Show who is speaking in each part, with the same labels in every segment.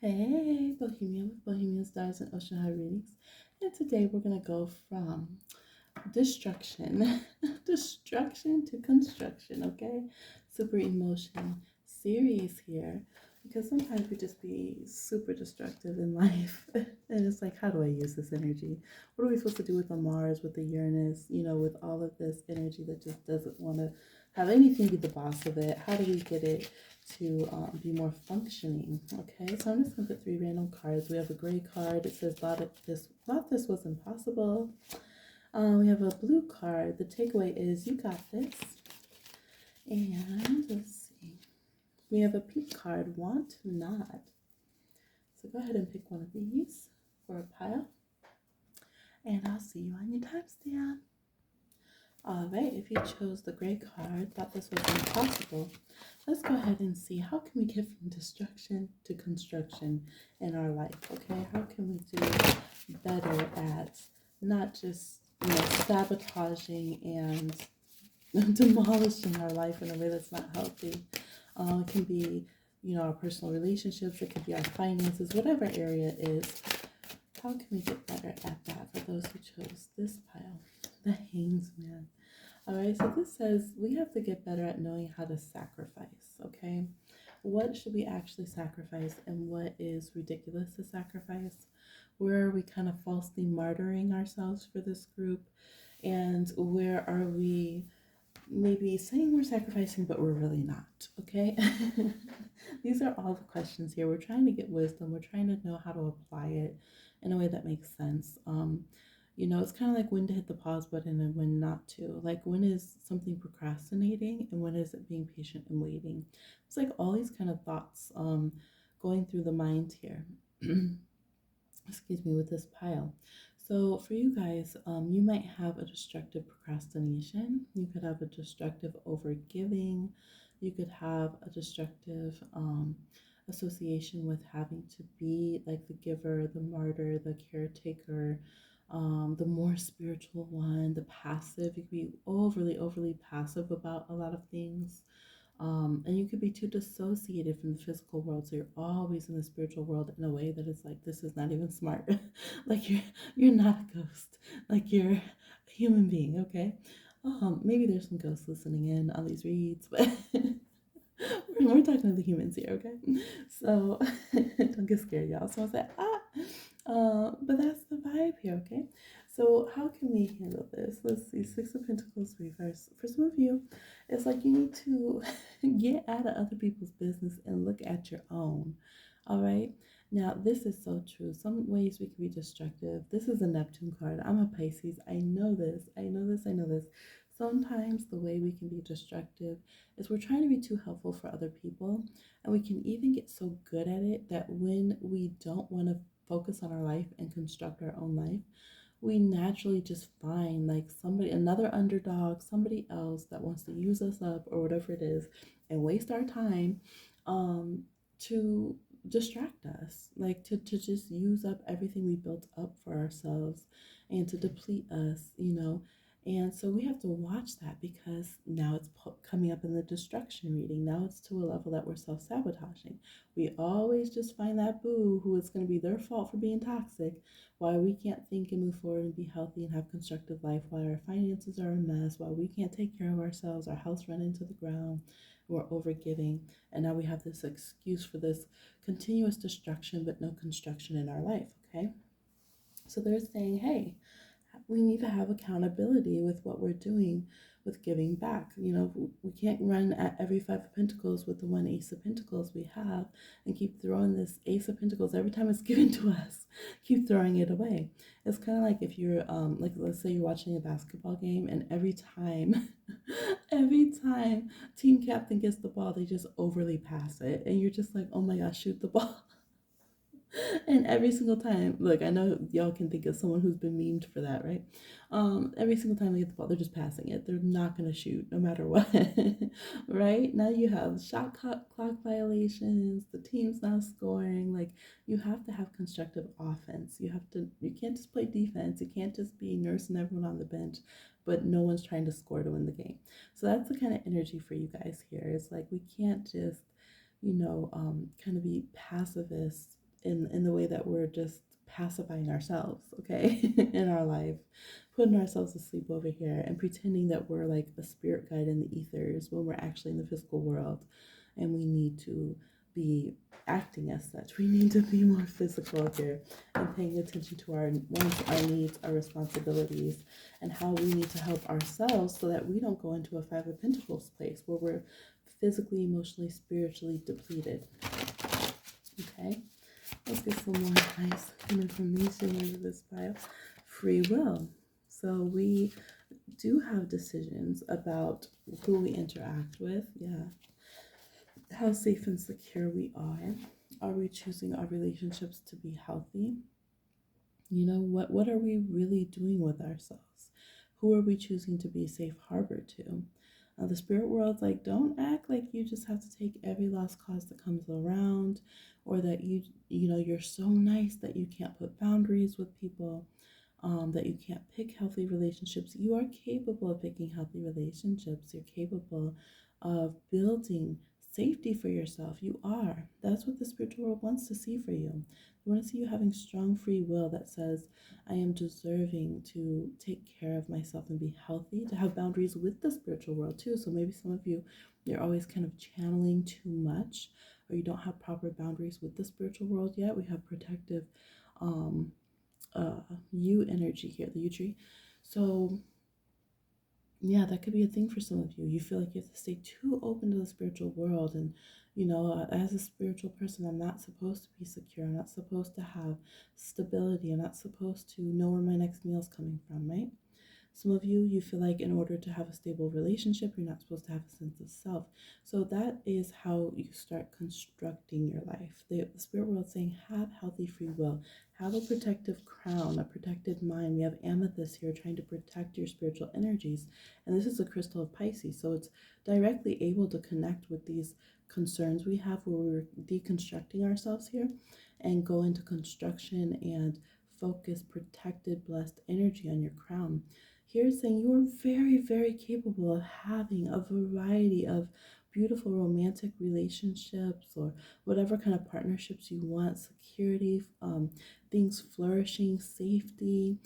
Speaker 1: Hey, Bohemia with Bohemian Stars and Ocean High Readings. And today we're going to go from destruction, destruction to construction, okay? Super emotion series here because sometimes we just be super destructive in life. And it's like, how do I use this energy? What are we supposed to do with the Mars, with the Uranus, with all of this energy that just doesn't want to have anything be the boss of it? How do we get it to be more functioning? Okay, so I'm just gonna put three random cards. We have a gray card. It says thought this was impossible. We have a blue card. The takeaway is you got this. And let's see. We have a pink card, want not. So go ahead and pick one of these for a pile. And I'll see you on your timestamp. Alright, if you chose the gray card, thought this was impossible, let's go ahead and see how can we get from destruction to construction in our life, okay? How can we do better at not just, sabotaging and demolishing our life in a way that's not healthy? It can be, our personal relationships, it could be our finances, whatever area it is. How can we get better at that for those who chose this pile? The Hangsman. All right, so this says we have to get better at knowing how to sacrifice, okay? What should we actually sacrifice and what is ridiculous to sacrifice? Where are we kind of falsely martyring ourselves for this group? And where are we maybe saying we're sacrificing, but we're really not, okay? These are all the questions here. We're trying to get wisdom. We're trying to know how to apply it in a way that makes sense. It's kind of like when to hit the pause button and when not to. Like, when is something procrastinating and when is it being patient and waiting? It's like all these kind of thoughts going through the mind here. Excuse me, with this pile. So for you guys, you might have a destructive procrastination. You could have a destructive overgiving. You could have a destructive association with having to be like the giver, the martyr, the caretaker, the more spiritual one, the passive. You could be overly passive about a lot of things. And you could be too dissociated from the physical world, so you're always in the spiritual world in a way that is like, this is not even smart. Like, you're not a ghost, like you're a human being, okay? Maybe there's some ghosts listening in on these reads, but we're talking to the humans here, okay? So don't get scared, y'all. So I said, but that's the vibe here, okay? So how can we handle this? Let's see, Six of Pentacles reverse. For some of you, it's like you need to get out of other people's business and look at your own, all right? Now, this is so true. Some ways we can be destructive. This is a Neptune card. I'm a Pisces. I know this. I know this. I know this. Sometimes the way we can be destructive is we're trying to be too helpful for other people. And we can even get so good at it that when we don't want to focus on our life and construct our own life, we naturally just find like somebody, another underdog, somebody else that wants to use us up or whatever it is and waste our time to distract us, like to just use up everything we built up for ourselves and to deplete us, And so we have to watch that because now it's coming up in the destruction reading. Now it's to a level that we're self sabotaging. We always just find that boo who it's going to be their fault for being toxic, why we can't think and move forward and be healthy and have constructive life, why our finances are a mess, why we can't take care of ourselves, our house run into the ground, we're overgiving, and now we have this excuse for this continuous destruction but no construction in our life, okay? So they're saying, hey, we need to have accountability with what we're doing with giving back. We can't run at every Five of Pentacles with the one Ace of Pentacles we have and keep throwing this Ace of Pentacles every time it's given to us, keep throwing it away. It's kind of like if you're like, let's say you're watching a basketball game and every time every time team captain gets the ball, they just overly pass it and you're just like, oh my gosh, shoot the ball. And every single time, look, I know y'all can think of someone who's been memed for that, right? Every single time they get the ball, they're just passing it. They're not going to shoot no matter what, right? Now you have clock violations. The team's not scoring. Like, you have to have constructive offense. You can't just play defense. You can't just be nursing everyone on the bench, but no one's trying to score to win the game. So that's the kind of energy for you guys here. It's like we can't just, kind of be pacifist in the way that we're just pacifying ourselves, okay, in our life, putting ourselves to sleep over here and pretending that we're like a spirit guide in the ethers when we're actually in the physical world, and we need to be acting as such. We need to be more physical here and paying attention to our wants, our needs, our responsibilities, and how we need to help ourselves so that we don't go into a Five of Pentacles place where we're physically, emotionally, spiritually depleted. Okay, let's get some more nice information into this pile. Free will. So we do have decisions about who we interact with. Yeah. How safe and secure we are. Are we choosing our relationships to be healthy? You know, what are we really doing with ourselves? Who are we choosing to be a safe harbor to? The spirit world's like, don't act like you just have to take every lost cause that comes around, or that you know, you're so nice that you can't put boundaries with people, that you can't pick healthy relationships. You are capable of picking healthy relationships. You're capable of building safety for yourself. You are. That's what the spiritual world wants to see for you. They want to see you having strong free will that says, I am deserving to take care of myself and be healthy, to have boundaries with the spiritual world too. So maybe some of you, you're always kind of channeling too much, or you don't have proper boundaries with the spiritual world yet. We have protective U energy here, the U tree. So yeah, that could be a thing for some of you. You feel like you have to stay too open to the spiritual world. And, you know, as a spiritual person, I'm not supposed to be secure. I'm not supposed to have stability. I'm not supposed to know where my next meal is coming from, right? Some of you, you feel like in order to have a stable relationship, you're not supposed to have a sense of self. So that is how you start constructing your life. The spirit world is saying, have healthy free will, have a protective crown, a protected mind. We have amethyst here trying to protect your spiritual energies. And this is a crystal of Pisces. So it's directly able to connect with these concerns we have where we're deconstructing ourselves here and go into construction and focus protected, blessed energy on your crown. Here saying you are very, very capable of having a variety of beautiful romantic relationships or whatever kind of partnerships you want, security, things flourishing, safety,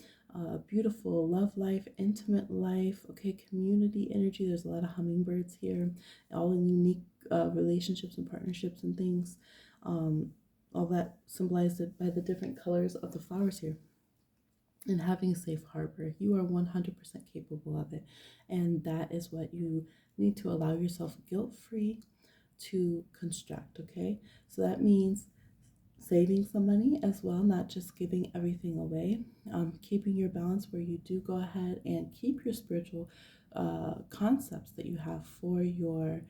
Speaker 1: beautiful love life, intimate life, okay, community energy. There's a lot of hummingbirds here, all in unique relationships and partnerships and things. All that symbolized by the different colors of the flowers here. And having a safe harbor. You are 100% capable of it. And that is what you need to allow yourself guilt free to construct, okay? So that means saving some money as well, not just giving everything away, keeping your balance where you do go ahead and keep your spiritual concepts that you have for your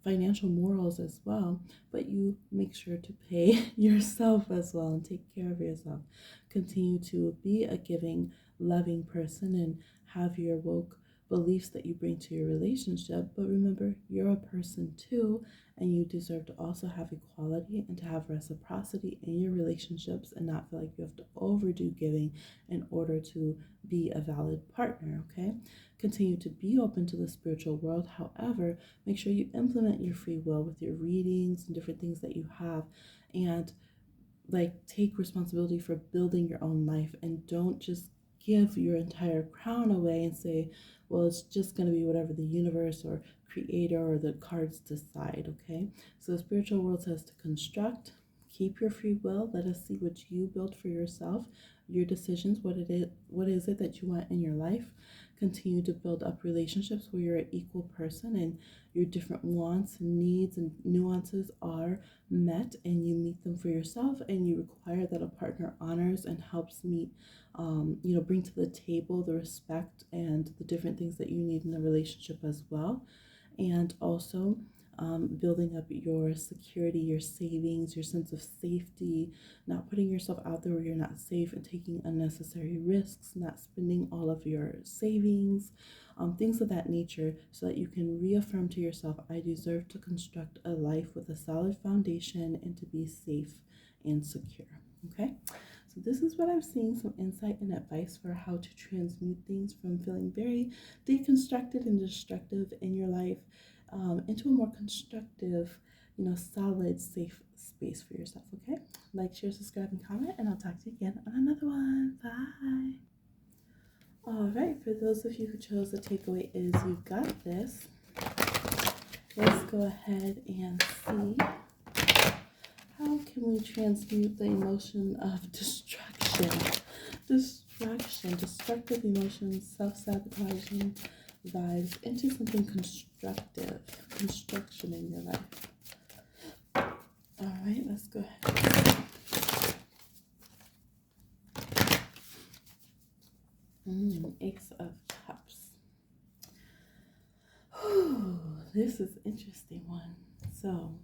Speaker 1: financial morals as well, but you make sure to pay yourself as well and take care of yourself. Continue to be a giving, loving person and have your woke beliefs that you bring to your relationship. But remember, you're a person too, and you deserve to also have equality and to have reciprocity in your relationships and not feel like you have to overdo giving in order to be a valid partner, okay? Continue to be open to the spiritual world. However, make sure you implement your free will with your readings and different things that you have, and like take responsibility for building your own life, and don't just give your entire crown away and say, well, it's just going to be whatever the universe or creator or the cards decide, okay? So the spiritual world says to construct, keep your free will, let us see what you build for yourself, your decisions, what is it that you want in your life. Continue to build up relationships where you're an equal person and your different wants and needs and nuances are met, and you meet them for yourself, and you require that a partner honors and helps meet, bring to the table the respect and the different things that you need in a relationship as well. And also building up your security, your savings, your sense of safety, not putting yourself out there where you're not safe and taking unnecessary risks, not spending all of your savings, things of that nature, so that you can reaffirm to yourself, I deserve to construct a life with a solid foundation and to be safe and secure. Okay? So this is what I'm seeing, some insight and advice for how to transmute things from feeling very deconstructed and destructive in your life into a more constructive, solid, safe space for yourself, okay? Like, share, subscribe, and comment, and I'll talk to you again on another one. Bye. All right, for those of you who chose the takeaway is you got this. Let's go ahead and see how can we transmute the emotion of destruction, destructive emotions, self-sabotaging vibes into something constructive, construction in your life. All right, let's go ahead. Ace of Cups. Whew, this is an interesting one. So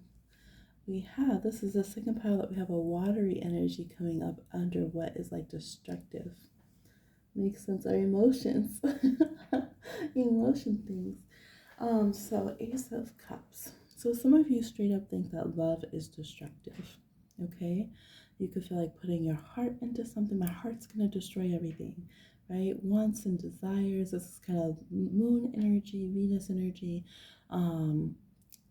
Speaker 1: we have, this is the second pile that we have a watery energy coming up under what is like destructive. Makes sense, our emotions. Emotion things. So Ace of Cups. So some of you straight up think that love is destructive. Okay? You could feel like putting your heart into something. My heart's gonna destroy everything, right? Wants and desires. This is kind of moon energy, Venus energy.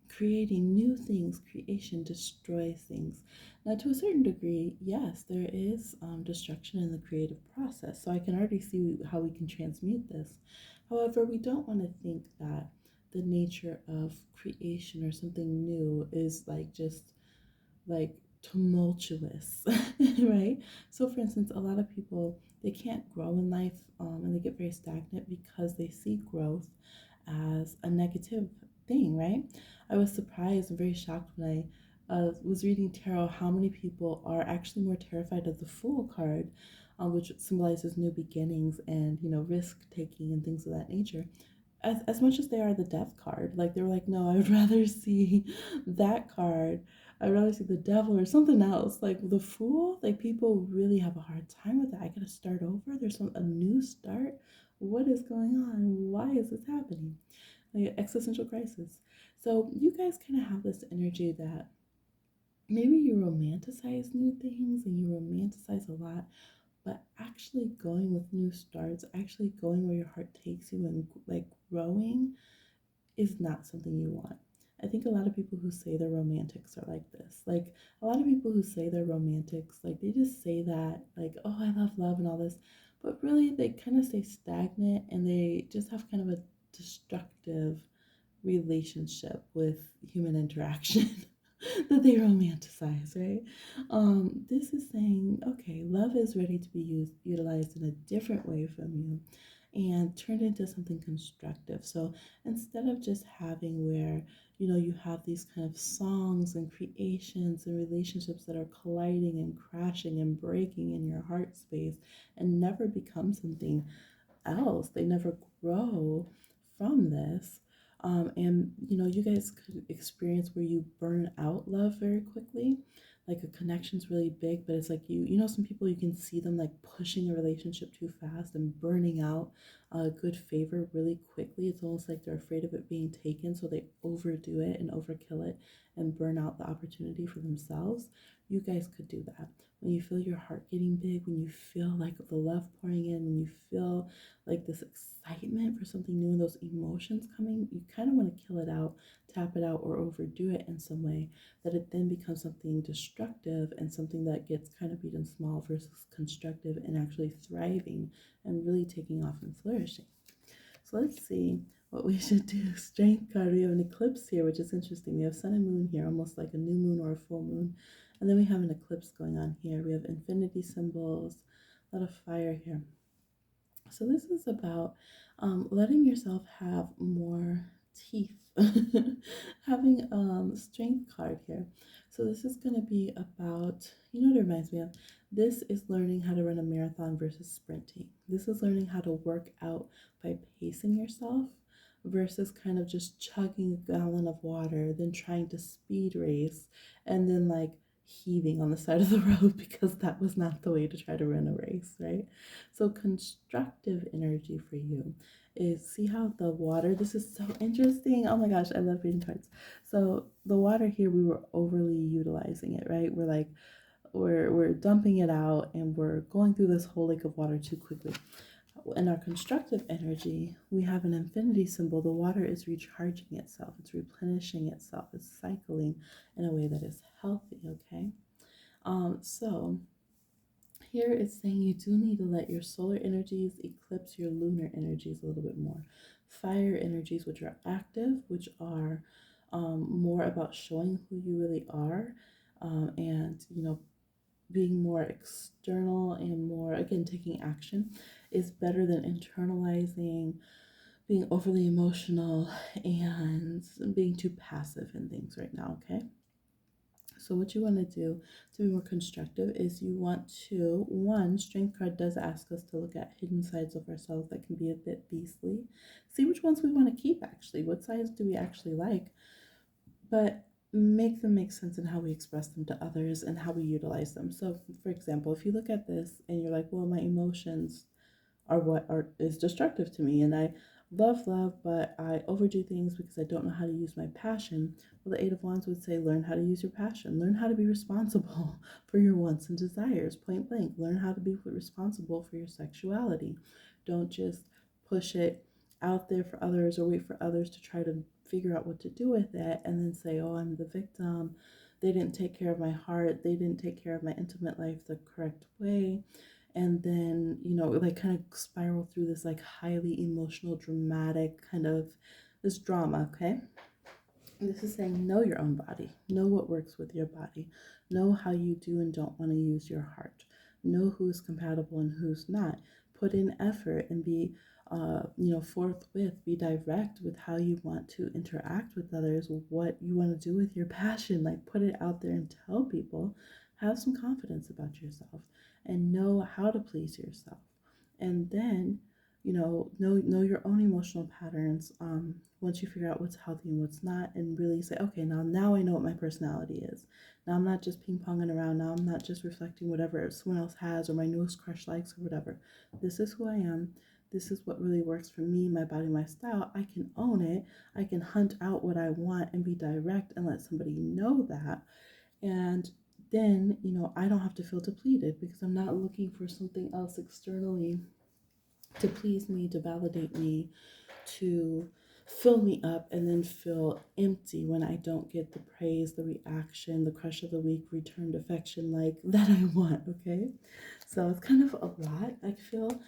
Speaker 1: Creating new things, creation destroys things. Now, to a certain degree, yes, there is destruction in the creative process. So I can already see how we can transmute this. However, we don't want to think that the nature of creation or something new is like just like tumultuous, right? So, for instance, a lot of people, they can't grow in life and they get very stagnant because they see growth as a negative thing, right? I was surprised and very shocked when I was reading tarot how many people are actually more terrified of the Fool card, which symbolizes new beginnings and risk taking and things of that nature. As much as they are the Death card, like they were like, no, I would rather see that card. I'd rather see the Devil or something else. Like the Fool, like people really have a hard time with that. I gotta start over. There's a new start. What is going on? Why is this happening? Like existential crisis. So you guys kind of have this energy that maybe you romanticize new things and you romanticize a lot, but actually going with new starts, actually going where your heart takes you and like growing is not something you want. I think a lot of people who say they're romantics are like this. Like a lot of people who say they're romantics, like they just say that, like, oh, I love love and all this, but really they kind of stay stagnant and they just have kind of a destructive relationship with human interaction that they romanticize, right? This is saying, okay, love is ready to be utilized in a different way from you and turned into something constructive. So instead of just having where you have these kind of songs and creations and relationships that are colliding and crashing and breaking in your heart space and never become something else, they never grow from this. And you guys could experience where you burn out love very quickly. Like a connection's really big, but it's like some people, you can see them like pushing a relationship too fast and burning out a good favor really quickly. It's almost like they're afraid of it being taken, so they overdo it and overkill it and burn out the opportunity for themselves. You guys could do that. When you feel your heart getting big, when you feel like the love pouring in, when you feel like this excitement for something new and those emotions coming, you kind of want to kill it out, tap it out, or overdo it in some way that it then becomes something destructive and something that gets kind of beaten small versus constructive and actually thriving and really taking off and flourishing. So let's see what we should do. Strength card, we have an eclipse here, which is interesting. We have sun and moon here, almost like a new moon or a full moon. And then we have an eclipse going on here. We have infinity symbols, a lot of fire here. So this is about letting yourself have more teeth. Having strength card here. So this is going to be about, what it reminds me of? This is learning how to run a marathon versus sprinting. This is learning how to work out by pacing yourself versus kind of just chugging a gallon of water, then trying to speed race, and then like heaving on the side of the road because that was not the way to try to run a race, right? So constructive energy for you is, see how the water, this is so interesting. Oh my gosh, I love reading cards. So the water here, we were overly utilizing it, right? We're like, we're dumping it out and we're going through this whole lake of water too quickly. in our constructive energy, we have an infinity symbol. The water is recharging itself, it's replenishing itself, it's cycling in a way that is healthy, okay? So here it's saying you do need to let your solar energies eclipse your lunar energies a little bit more. Fire energies, which are active, which are more about showing who you really are, and being more external and more, again, taking action is better than internalizing, being overly emotional, and being too passive in things right now, okay? So what you want to do to be more constructive is you want to, one, Strength card does ask us to look at hidden sides of ourselves that can be a bit beastly. See which ones we want to keep, actually. What sides do we actually like? But make them make sense in how we express them to others and how we utilize them. So, for example, if you look at this and you're like, well, my emotions are what is destructive to me, and I love, but I overdo things because I don't know how to use my passion. Well, the Eight of Wands would say, learn how to use your passion. Learn how to be responsible for your wants and desires, point blank. Learn how to be responsible for your sexuality. Don't just push it out there for others or wait for others to try to figure out what to do with it and then say, oh, I'm the victim. They didn't take care of my heart. They didn't take care of my intimate life the correct way. And then, like kind of spiral through this like highly emotional, dramatic kind of this drama, okay? And this is saying know your own body, know what works with your body, know how you do and don't want to use your heart, know who's compatible and who's not. Put in effort and be, forthwith, be direct with how you want to interact with others, what you want to do with your passion. Like put it out there and tell people. Have some confidence about yourself and know how to please yourself. And then know your own emotional patterns, once you figure out what's healthy and what's not, and really say, okay, now I know what my personality is. Now I'm not just ping-ponging around. Now I'm not just reflecting whatever someone else has or my newest crush likes or whatever. This is who I am. This is what really works for me, my body, my style. I can own it. I can hunt out what I want and be direct and let somebody know that. And then, I don't have to feel depleted because I'm not looking for something else externally to please me, to validate me, to fill me up, and then feel empty when I don't get the praise, the reaction, the crush of the week, returned affection like that I want, okay? So it's kind of a lot, I feel.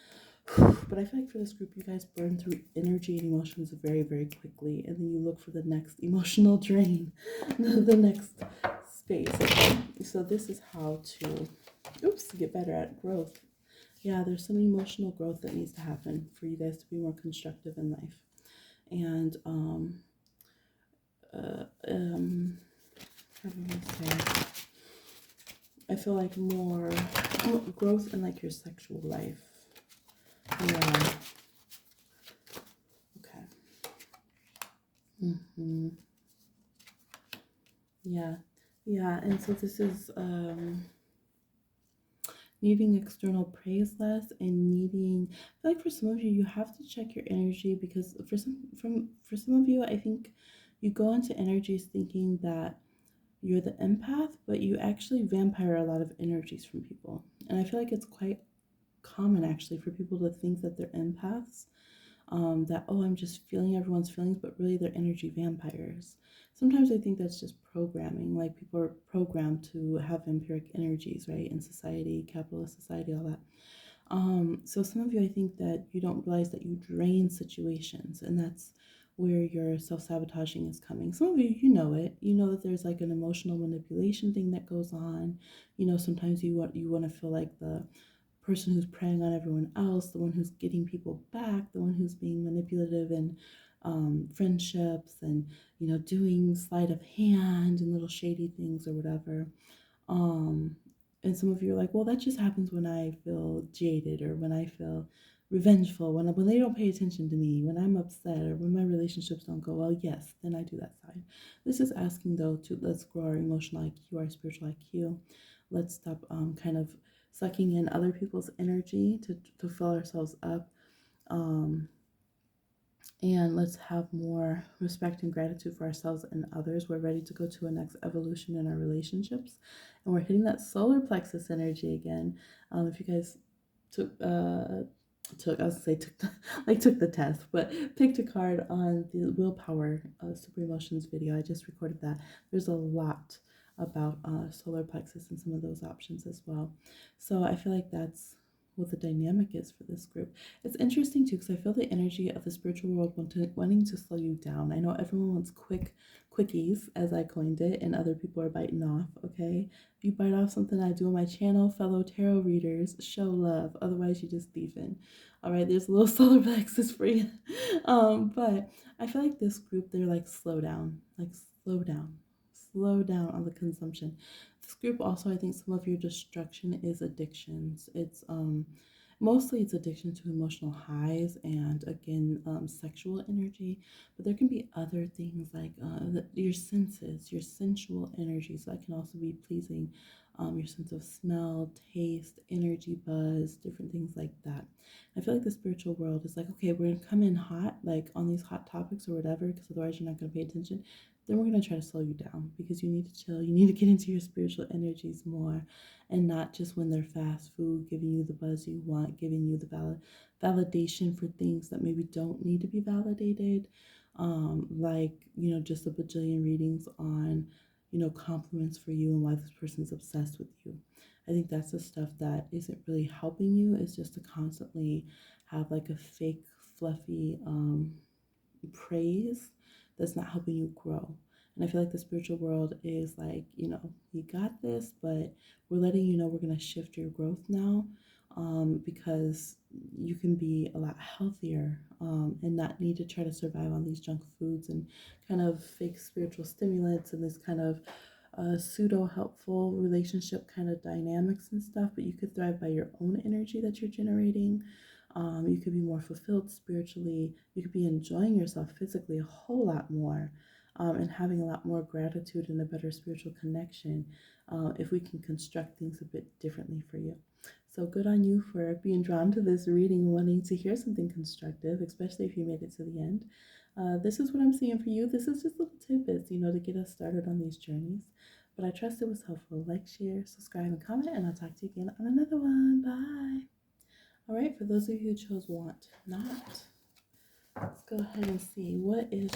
Speaker 1: But I feel like for this group, you guys burn through energy and emotions very, very quickly, and then you look for the next emotional drain, the next space, okay? So this is how to, get better at growth. Yeah, there's some emotional growth that needs to happen for you guys to be more constructive in life. And how do I say? I feel like more growth in like your sexual life. Yeah. Okay. Yeah. And so this is needing external praise less and needing, I feel like for some of you, you have to check your energy, because for some of you, I think you go into energies thinking that you're the empath, but you actually vampire a lot of energies from people. And I feel like it's quite common actually for people to think that they're empaths, that, oh, I'm just feeling everyone's feelings, but really they're energy vampires. Sometimes I think that's just programming. Like people are programmed to have vampiric energies, right? In society, capitalist society, all that. So some of you, I think that you don't realize that you drain situations, and that's where your self-sabotaging is coming. Some of you, you know it. You know that there's like an emotional manipulation thing that goes on. Sometimes you want to feel like the person who's preying on everyone else, the one who's getting people back, the one who's being manipulative in friendships, and doing sleight of hand and little shady things or whatever. And some of you are like, well, that just happens when I feel jaded, or when I feel revengeful, when they don't pay attention to me, when I'm upset, or when my relationships don't go well. Yes, then I do that side. This is asking though to let's grow our emotional IQ, our spiritual IQ. Let's stop kind of sucking in other people's energy to fill ourselves up. And let's have more respect and gratitude for ourselves and others. We're ready to go to a next evolution in our relationships. And we're hitting that solar plexus energy again. If you guys took took, I was gonna say took the, like took the test, but picked a card on the willpower super emotions video. I just recorded that. There's a lot about solar plexus and some of those options as well. So I feel like that's what the dynamic is for this group. It's interesting too because I feel the energy of the spiritual world wanting to slow you down. I know everyone wants quickies, as I coined it, and other people are biting off. Okay, if you bite off something I do on my channel, fellow tarot readers, show love. Otherwise, you just thieving. All right, there's a little solar plexus for you. But I feel like this group, they're like, slow down, slow down on the consumption. This group also, I think some of your destruction is addictions. It's mostly it's addiction to emotional highs and again sexual energy, but there can be other things like your senses, your sensual energy. So that can also be pleasing, your sense of smell, taste, energy, buzz, different things like that. I feel like the spiritual world is like, okay, we're gonna come in hot, like on these hot topics or whatever, because otherwise you're not gonna pay attention. Then we're gonna try to slow you down because you need to chill. You need to get into your spiritual energies more, and not just when they're fast food, giving you the buzz you want, giving you the validation for things that maybe don't need to be validated. Like, just a bajillion readings on, compliments for you and why this person's obsessed with you. I think that's the stuff that isn't really helping you, is just to constantly have like a fake, fluffy praise that's not helping you grow. And I feel like the spiritual world is like, you got this, but we're letting you know we're going to shift your growth now, because you can be a lot healthier, and not need to try to survive on these junk foods and kind of fake spiritual stimulants and this kind of pseudo helpful relationship kind of dynamics and stuff. But you could thrive by your own energy that you're generating. You could be more fulfilled spiritually. You could be enjoying yourself physically a whole lot more, and having a lot more gratitude and a better spiritual connection, if we can construct things a bit differently for you. So good on you for being drawn to this reading, wanting to hear something constructive, especially if you made it to the end. This is what I'm seeing for you. This is just little tidbits, to get us started on these journeys. But I trust it was helpful. Like, share, subscribe, and comment, and I'll talk to you again on another one. Bye. All right, for those of you who chose want not, let's go ahead and see what is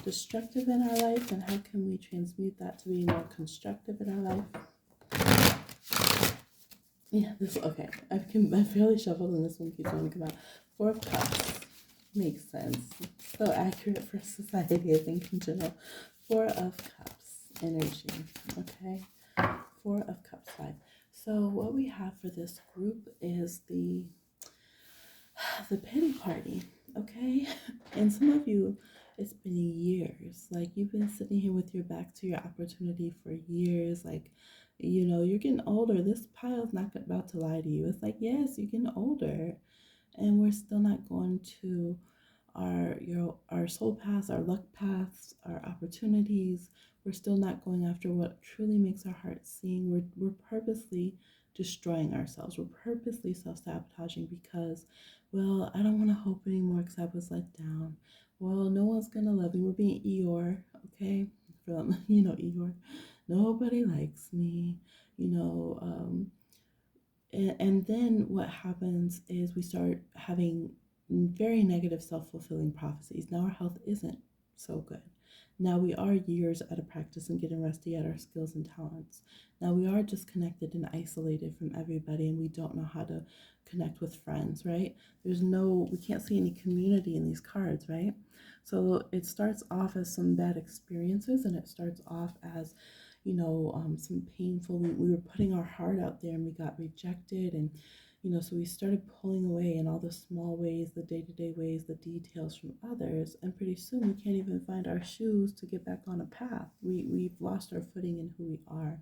Speaker 1: destructive in our life and how can we transmute that to be more constructive in our life. Yeah, okay. I fairly shuffled and this one keeps on to come out. Four of Cups. Makes sense. So accurate for society, I think, in general. Four of Cups energy. Okay. Four of Cups 5. So what we have for this group is the pity party, okay? And some of you, it's been years. Like, you've been sitting here with your back to your opportunity for years. Like, you're getting older. This pile's not about to lie to you. It's like, yes, you're getting older, and we're still not going to our soul paths, our luck paths, our opportunities. We're still not going after what truly makes our hearts sing. We're purposely destroying ourselves. We're purposely self-sabotaging because, well, I don't want to hope anymore because I was let down. Well, no one's gonna love me. We're being Eeyore, okay? From Eeyore. Nobody likes me, you know. And then what happens is we start having very negative self-fulfilling prophecies. Now our health isn't so good. Now we are years out of practice and getting rusty at our skills and talents. Now we are disconnected and isolated from everybody, and we don't know how to connect with friends, right? We can't see any community in these cards, right? So it starts off as some bad experiences, and it starts off as some painful, we were putting our heart out there and we got rejected, and so we started pulling away in all the small ways, the day-to-day ways, the details from others, and pretty soon we can't even find our shoes to get back on a path. We've lost our footing in who we are,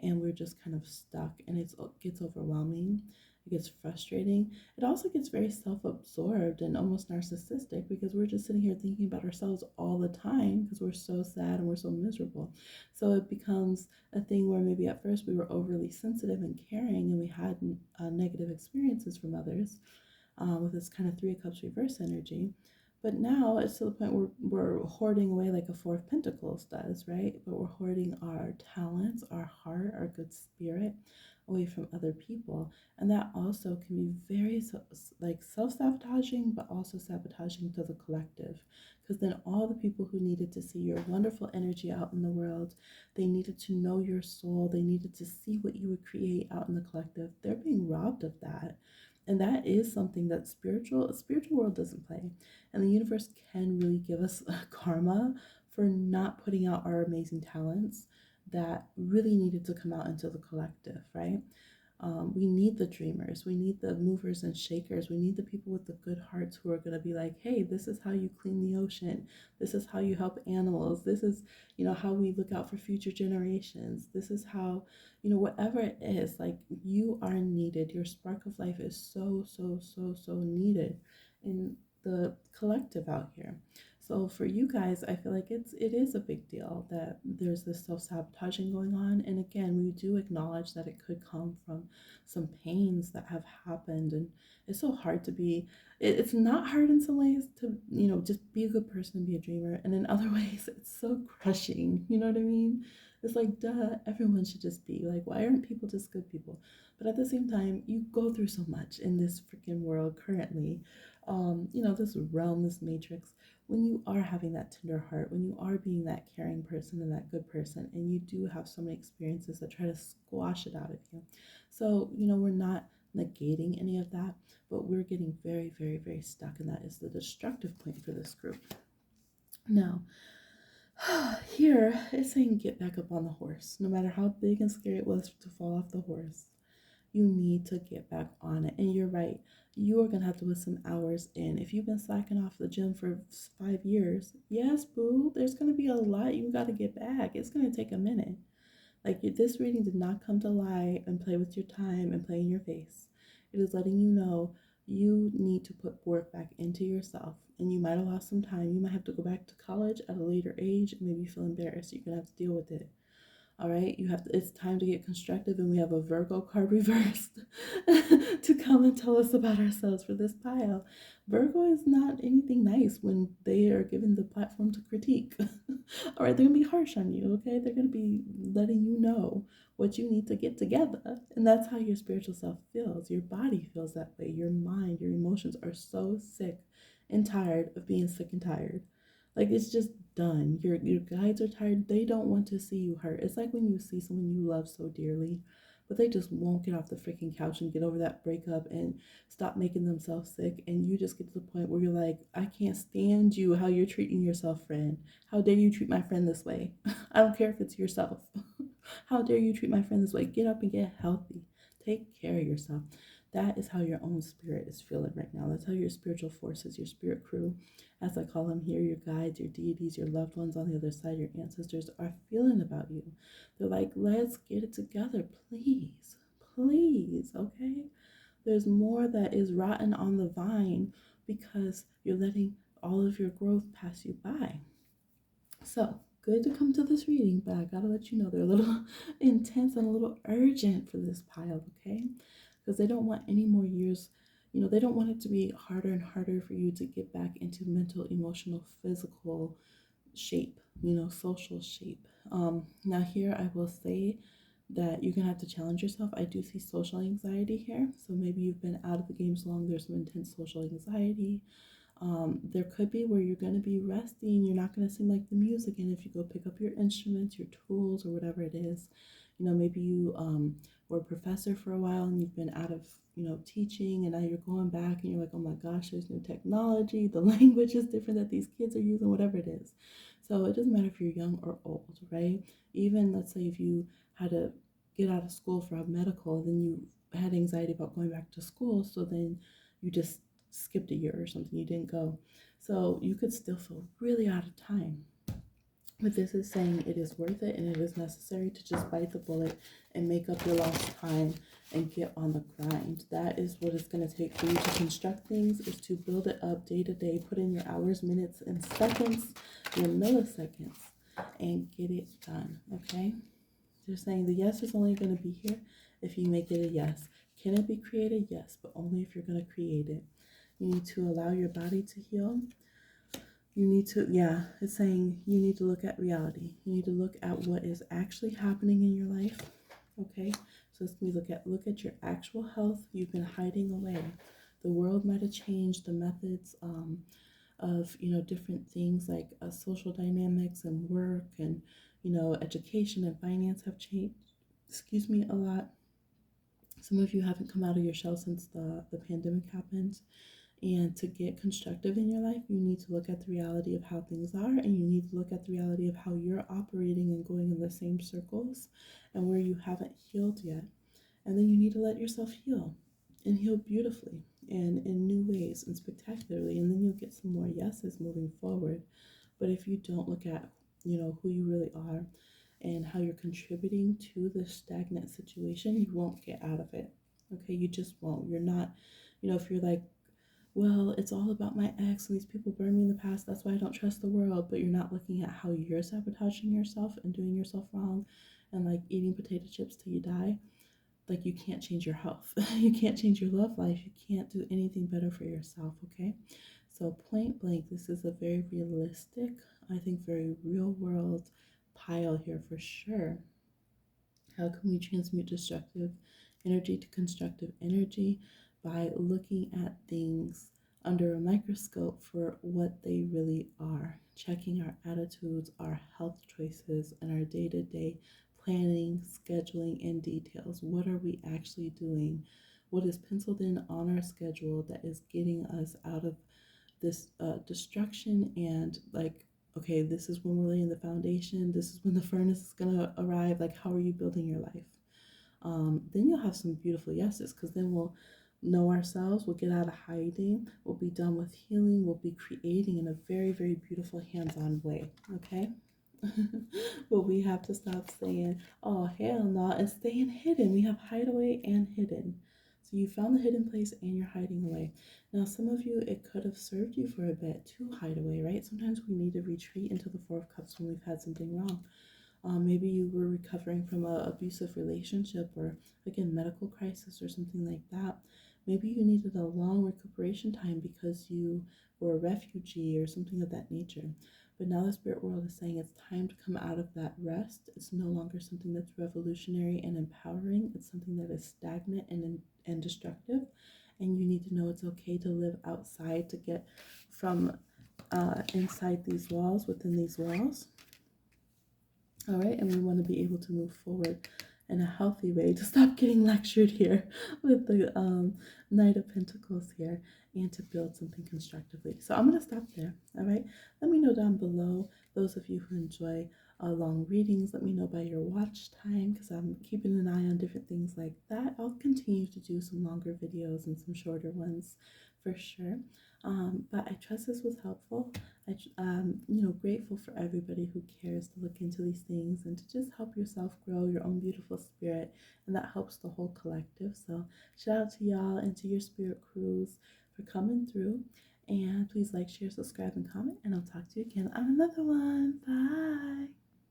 Speaker 1: and we're just kind of stuck, and it gets overwhelming. It gets frustrating. It also gets very self-absorbed and almost narcissistic because we're just sitting here thinking about ourselves all the time because we're so sad and we're so miserable. So it becomes a thing where maybe at first we were overly sensitive and caring, and we had negative experiences from others, with this kind of Three of Cups reverse energy. But now it's to the point where we're hoarding away like a Four of Pentacles does, right? But we're hoarding our talents, our heart, our good spirit, away from other people. And that also can be very like self-sabotaging, but also sabotaging to the collective, because then all the people who needed to see your wonderful energy out in the world, they needed to know your soul, they needed to see what you would create out in the collective, they're being robbed of that. And that is something that spiritual world doesn't play. And the universe can really give us karma for not putting out our amazing talents that really needed to come out into the collective, right? We need the dreamers, we need the movers and shakers, we need the people with the good hearts who are going to be like, hey, this is how you clean the ocean, this is how you help animals, this is, how we look out for future generations, this is how, whatever it is, like, you are needed. Your spark of life is so, so, so, so needed in the collective out here. So for you guys, I feel like it is a big deal that there's this self-sabotaging going on. And again, we do acknowledge that it could come from some pains that have happened. And it's so hard to be, it's not hard in some ways to, just be a good person and be a dreamer. And in other ways, it's so crushing. You know what I mean? It's like, duh, everyone should just be like, why aren't people just good people? But at the same time, you go through so much in this freaking world currently. This realm, this matrix, when you are having that tender heart, when you are being that caring person and that good person, and you do have so many experiences that try to squash it out of you. So, we're not negating any of that, but we're getting very, very, very stuck, and that is the destructive point for this group. Now, here it's saying get back up on the horse. No matter how big and scary it was to fall off the horse, you need to get back on it. And you're right, you are going to have to put some hours in. If you've been slacking off the gym for 5 years, yes, boo, there's going to be a lot you got to get back. It's going to take a minute. Like, this reading did not come to lie and play with your time and play in your face. It is letting you know you need to put work back into yourself. And you might have lost some time. You might have to go back to college at a later age and maybe feel embarrassed. You're going to have to deal with it. All right, it's time to get constructive, and we have a Virgo card reversed to come and tell us about ourselves for this pile. Virgo is not anything nice when they are given the platform to critique. All right, they're gonna be harsh on you, okay? They're gonna be letting you know what you need to get together. And that's how your spiritual self feels. Your body feels that way. Your mind, your emotions are so sick and tired of being sick and tired. Like, it's just done. Your guides are tired. They don't want to see you hurt. It's like when you see someone you love so dearly, but they just won't get off the freaking couch and get over that breakup and stop making themselves sick. And you just get to the point where you're like, I can't stand you, how you're treating yourself, friend. How dare you treat my friend this way? I don't care if it's yourself. How dare you treat my friend this way? Get up and get healthy. Take care of yourself. That is how your own spirit is feeling right now. That's how your spiritual forces, your spirit crew, as I call them here, your guides, your deities, your loved ones on the other side, your ancestors, are feeling about you. They're like, let's get it together, please, please, okay? There's more that is rotten on the vine because you're letting all of your growth pass you by. So, good to come to this reading, but I gotta let you know they're a little intense and a little urgent for this pile, okay? Because they don't want any more years. They don't want it to be harder and harder for you to get back into mental, emotional, physical shape, social shape. Now here I will say that you're gonna have to challenge yourself. I do see social anxiety here. So maybe you've been out of the game so long, there's some intense social anxiety. There could be where you're going to be resting, you're not going to seem like the music, and if you go pick up your instruments, your tools, or whatever it is, maybe you were a professor for a while and you've been out of teaching, and now you're going back and you're like, oh my gosh, there's new technology, the language is different that these kids are using, whatever it is. So it doesn't matter if you're young or old, right? Even let's say if you had to get out of school for a medical, then you had anxiety about going back to school, so then you just skipped a year or something, you didn't go. So you could still feel really out of time. But this is saying it is worth it and it is necessary to just bite the bullet and make up your lost time and get on the grind. That is what it's going to take for you to construct things, is to build it up day to day, put in your hours, minutes, and seconds, your milliseconds, and get it done, okay? They're saying the yes is only going to be here if you make it a yes. Can it be created? Yes, but only if you're going to create it. You need to allow your body to heal. You need to, it's saying you need to look at reality. You need to look at what is actually happening in your life, okay? So this means look at your actual health you've been hiding away. The world might have changed, the methods of different things like social dynamics and work and education and finance have changed. Excuse me, a lot. Some of you haven't come out of your shell since the pandemic happened. And to get constructive in your life, you need to look at the reality of how things are, and you need to look at the reality of how you're operating and going in the same circles and where you haven't healed yet. And then you need to let yourself heal and heal beautifully and in new ways and spectacularly. And then you'll get some more yeses moving forward. But if you don't look at, who you really are and how you're contributing to the stagnant situation, you won't get out of it. Okay, you just won't. You're not, if you're like, well, it's all about my ex and these people burned me in the past, that's why I don't trust the world, but you're not looking at how you're sabotaging yourself and doing yourself wrong and like eating potato chips till you die. Like, you can't change your health. You can't change your love life. You can't do anything better for yourself, okay? So point blank, this is a very realistic, I think very real world pile here for sure. How can we transmute destructive energy to constructive energy? By looking at things under a microscope for what they really are, checking our attitudes, our health choices, and our day-to-day planning, scheduling, and details. What are we actually doing? What is penciled in on our schedule that is getting us out of this destruction and like, okay, this is when we're laying the foundation, this is when the furnace is going to arrive. Like, how are you building your life? Then you'll have some beautiful yeses, because then we'll know ourselves, we'll get out of hiding, we'll be done with healing, we'll be creating in a very, very beautiful hands-on way, okay? But we have to stop saying, oh, hell no, and staying hidden. We have hideaway and hidden. So you found the hidden place and you're hiding away. Now, some of you, it could have served you for a bit to hide away, right? Sometimes we need to retreat into the Four of Cups when we've had something wrong. Maybe you were recovering from an abusive relationship or, again, medical crisis or something like that. Maybe you needed a long recuperation time because you were a refugee or something of that nature. But now the spirit world is saying it's time to come out of that rest. It's no longer something that's revolutionary and empowering. It's something that is stagnant and destructive. And you need to know it's okay to live outside, to get from inside these walls, within these walls. All right, and we want to be able to move forward in a healthy way, to stop getting lectured here with the Knight of Pentacles here, and to build something constructively. So I'm going to stop there. All right, let me know down below, those of you who enjoy long readings, let me know by your watch time, because I'm keeping an eye on different things like that. I'll continue to do some longer videos and some shorter ones for sure. But I trust this was helpful. Grateful for everybody who cares to look into these things and to just help yourself grow your own beautiful spirit, and that helps the whole collective. So shout out to y'all and to your spirit crews for coming through, and please like, share, subscribe, and comment, and I'll talk to you again on another one. Bye.